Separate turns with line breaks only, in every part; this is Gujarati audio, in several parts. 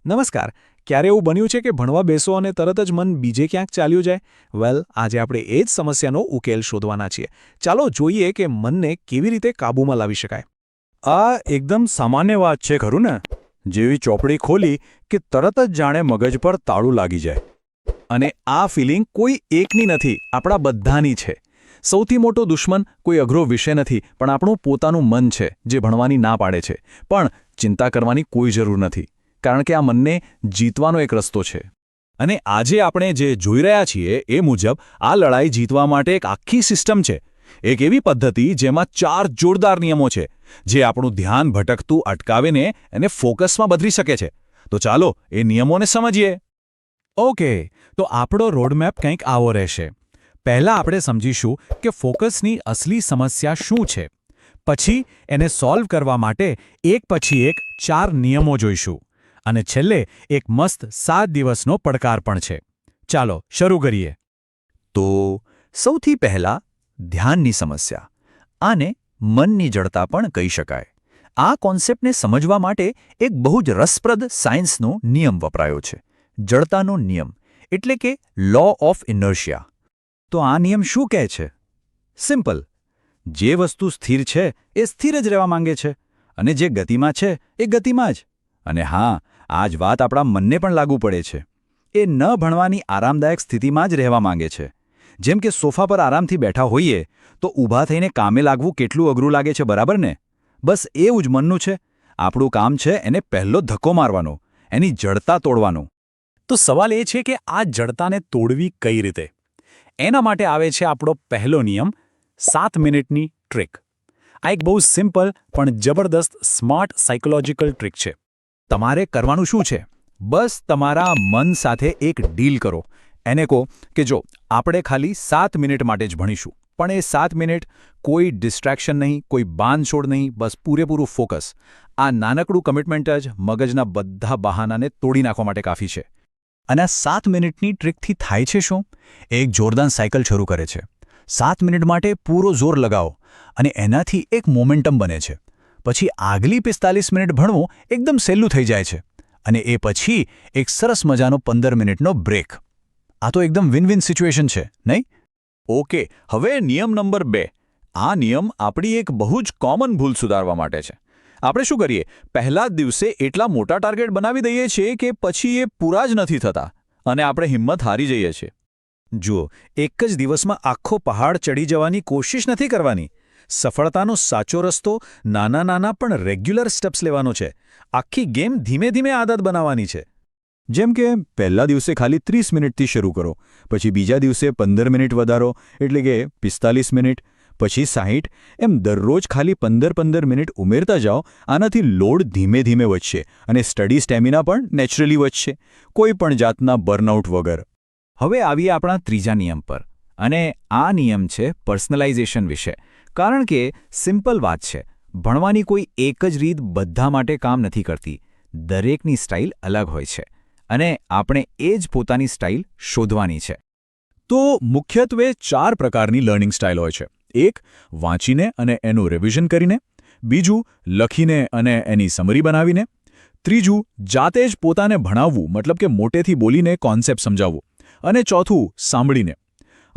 નમસ્કાર. ક્યારે એવું બન્યું છે કે ભણવા બેસો અને તરત જ મન બીજે ક્યાંક ચાલ્યું જાય? વેલ, આજે આપણે એ જ સમસ્યાનો ઉકેલ શોધવાના છીએ. ચાલો જોઈએ કે મનને કેવી રીતે કાબૂમાં લાવી શકાય.
આ એકદમ સામાન્ય વાત છે ખરું ને? જેવી ચોપડી ખોલી કે તરત જ જાણે મગજ પર તાળું લાગી જાય.
અને આ ફિલિંગ કોઈ એકની નથી, આપણા બધાની છે. સૌથી મોટો દુશ્મન કોઈ અઘરો વિષય નથી, પણ આપણું પોતાનું મન છે, જે ભણવાની ના પાડે છે. પણ ચિંતા કરવાની કોઈ જરૂર નથી, કારણ કે આ મનને જીતવાનો એક રસ્તો છે. અને આજે આપણે જે જોઈ રહ્યા છીએ એ મુજબ આ લડાઈ જીતવા માટે એક આખી સિસ્ટમ છે. એક એવી પદ્ધતિ જેમાં 4 જોરદાર નિયમો છે, જે આપણું ધ્યાન ભટકતું અટકાવીને એને ફોકસમાં બદલી શકે છે. તો ચાલો એ નિયમોને સમજીએ. ઓકે, તો આપણો રોડમેપ કંઈક આવો રહેશે. પહેલાં આપણે સમજીશું કે ફોકસની અસલી સમસ્યા શું છે. પછી એને સોલ્વ કરવા માટે એક પછી એક 4 નિયમો જોઈશું. અને છેલ્લે એક મસ્ત 7 દિવસનો પડકાર પણ છે. ચાલો શરૂ કરીએ.
તો સૌથી પહેલા ધ્યાનની સમસ્યા. આને મનની જડતા પણ કહી શકાય. આ કોન્સેપ્ટને સમજવા માટે એક બહુ જ રસપ્રદ સાયન્સનો નિયમ વપરાયો છે. જડતાનો નિયમ, એટલે કે લો ઓફ ઇનર્શિયા. તો આ નિયમ શું કહે છે? સિમ્પલ. જે વસ્તુ સ્થિર છે એ સ્થિર જ રહેવા માંગે છે, અને જે ગતિમાં છે એ ગતિમાં જ. અને હા, આ જ વાત આપણા મનને પણ લાગુ પડે છે. એ ન ભણવાની આરામદાયક સ્થિતિમાં જ રહેવા માંગે છે. જેમ કે સોફા પર આરામથી બેઠા હોઈએ તો ઊભા થઈને કામે લાગવું કેટલું અઘરું લાગે છે, બરાબર ને? બસ એવું જ મનનું છે. આપણું કામ છે એને પહેલો ધક્કો મારવાનો, એની જડતા તોડવાનો.
તો સવાલ એ છે કે આ જડતાને તોડવી કઈ રીતે? એના માટે આવે છે આપણો પહેલો નિયમ, 7 મિનિટની ટ્રિક. આ એક બહુ સિમ્પલ પણ જબરદસ્ત સ્માર્ટ સાયકોલોજીકલ ટ્રિક છે. તમારે કરવાનું શું છે? બસ તમારા મન સાથે એક ડીલ કરો. એને કહો કે જો આપણે ખાલી 7 મિનિટ માટે જ ભણીશું, પણ એ 7 મિનિટ કોઈ ડિસ્ટ્રેક્શન નહીં, કોઈ બાંધછોડ નહીં, બસ પૂરેપૂરું ફોકસ. આ નાનકડું કમિટમેન્ટ જ મગજના બધા બહાનાને તોડી નાખવા માટે કાફી છે. અને આ 7 મિનિટની ટ્રિકથી થાય છે શું? એક જોરદાર સાયકલ શરૂ કરે છે. 7 મિનિટ માટે પૂરો જોર લગાવો અને એનાથી એક મોમેન્ટમ બને છે. પછી આગલી 45 મિનિટ ભણવું એકદમ સહેલું થઈ જાય છે. અને એ પછી એક સરસ મજાનો 15 મિનિટનો બ્રેક. આ તો એકદમ વિન વિન સિચ્યુએશન છે, નહીં? ઓકે, હવે નિયમ નંબર 2. આ નિયમ આપણી એક બહુ જ કોમન ભૂલ સુધારવા માટે છે. આપણે શું કરીએ? પહેલા જ દિવસે એટલા મોટા ટાર્ગેટ બનાવી દઈએ છીએ કે પછી એ પૂરા જ નથી થતા અને આપણે હિંમત હારી જઈએ છીએ. જુઓ, એક જ દિવસમાં આખો પહાડ ચડી જવાની કોશિશ નથી કરવાની. સફળતાનો સાચો રસ્તો નાના નાના પણ રેગ્યુલર સ્ટેપ્સ લેવાનો છે. આખી ગેમ ધીમે ધીમે આદત બનાવવાની છે.
જેમ કે પહેલા દિવસે ખાલી 30 મિનિટથી શરૂ કરો, પછી બીજા દિવસે 15 મિનિટ વધારો, એટલે કે 45 મિનિટ, પછી 60. એમ દરરોજ ખાલી 15-15 મિનિટ ઉમેરતા જાઓ. આનાથી લોડ ધીમે ધીમે વધશે અને સ્ટડી સ્ટેમિના પણ નેચરલી વધશે, કોઈ પણ જાતના બર્નઆઉટ વગર. હવે આવીએ આપણા ત્રીજા નિયમ પર. અને આ નિયમ છે પર્સનલાઇઝેશન વિશે. કારણ કે સિમ્પલ વાત છે, ભણવાની કોઈ એક જ રીત બધા માટે કામ નથી કરતી. દરેકની સ્ટાઇલ અલગ હોય છે અને આપણે એ જ પોતાની સ્ટાઇલ શોધવાની છે.
તો મુખ્યત્વે 4 પ્રકારની લર્નિંગ સ્ટાઇલ હોય છે. એક, વાંચીને અને એનું રિવિઝન કરીને. બીજું, લખીને અને એની સમરી બનાવીને. ત્રીજું, જાતે જ પોતાને ભણાવવું, મતલબ કે મોટેથી બોલીને કોન્સેપ્ટ સમજાવવું. અને ચોથું, સાંભળીને.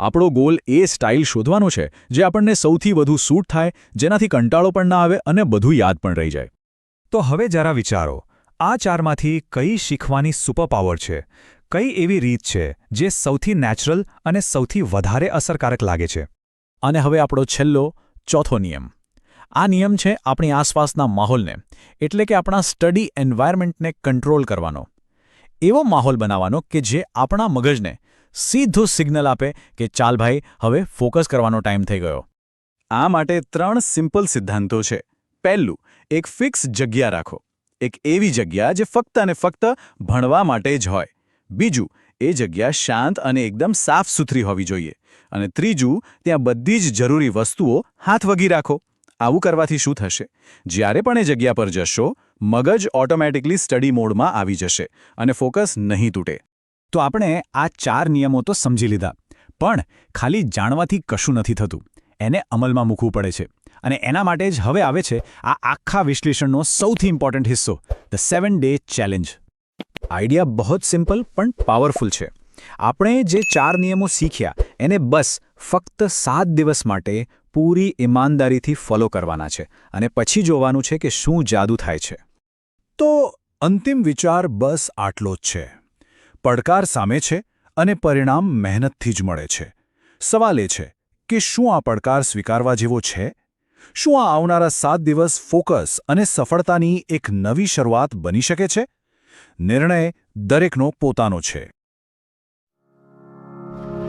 આપણો ગોલ એ સ્ટાઇલ શોધવાનો છે જે આપણને સૌથી વધુ સૂટ થાય, જેનાથી કંટાળો પણ ના આવે અને બધું યાદ પણ રહી જાય. તો હવે જરા વિચારો, આ 4માંથી કઈ શીખવાની સુપરપાવર છે? કઈ એવી રીત છે જે સૌથી નેચરલ અને સૌથી વધારે અસરકારક લાગે છે? અને હવે આપણો છેલ્લો, ચોથો નિયમ. આ નિયમ છે આપણી આસપાસના માહોલને, એટલે કે આપણા સ્ટડી એન્વાયરમેન્ટને કંટ્રોલ કરવાનો. એવો માહોલ બનાવવાનો કે જે આપણા મગજને સીધું સિગ્નલ આપે કે ચાલ ભાઈ, હવે ફોકસ કરવાનો ટાઈમ થઈ ગયો. આ માટે 3 સિમ્પલ સિદ્ધાંતો છે. પહેલું, એક ફિક્સ જગ્યા રાખો. એક એવી જગ્યા જે ફક્ત અને ફક્ત ભણવા માટે જ હોય. બીજું, એ જગ્યા શાંત અને એકદમ સાફ સુથરી હોવી જોઈએ. અને ત્રીજું, ત્યાં બધી જ જરૂરી વસ્તુઓ હાથવગી રાખો. આવું કરવાથી શું થશે? જ્યારે પણ એ જગ્યા પર જશો, મગજ ઓટોમેટિકલી સ્ટડી મોડમાં આવી જશે અને ફોકસ નહીં તૂટે. તો આપણે આ 4 નિયમો તો સમજી લીધા, પણ ખાલી જાણવાથી કશું નથી થતું. એને અમલમાં મૂકવું પડે છે. અને એના માટે જ હવે આવે છે આ આખા વિશ્લેષણનો સૌથી ઇમ્પોર્ટન્ટ હિસ્સો, ધ 7 ડે ચેલેન્જ. આઈડિયા બહુ જ સિમ્પલ પણ પાવરફુલ છે. આપણે જે 4 નિયમો શીખ્યા એને બસ ફક્ત 7 દિવસ માટે પૂરી ઈમાનદારીથી ફોલો કરવાના છે અને પછી જોવાનું છે કે શું જાદુ થાય છે.
તો અંતિમ વિચાર બસ આટલો જ છે. પડકાર સામે છે અને પરિણામ મહેનતથી જ મળે છે. સવાલ એ છે કે શું આ પડકાર સ્વીકારવા જેવો છે? શું આ આવનારા 7 દિવસ ફોકસ અને સફળતાની એક નવી શરૂઆત બની શકે છે? નિર્ણય દરેકનો પોતાનો છે.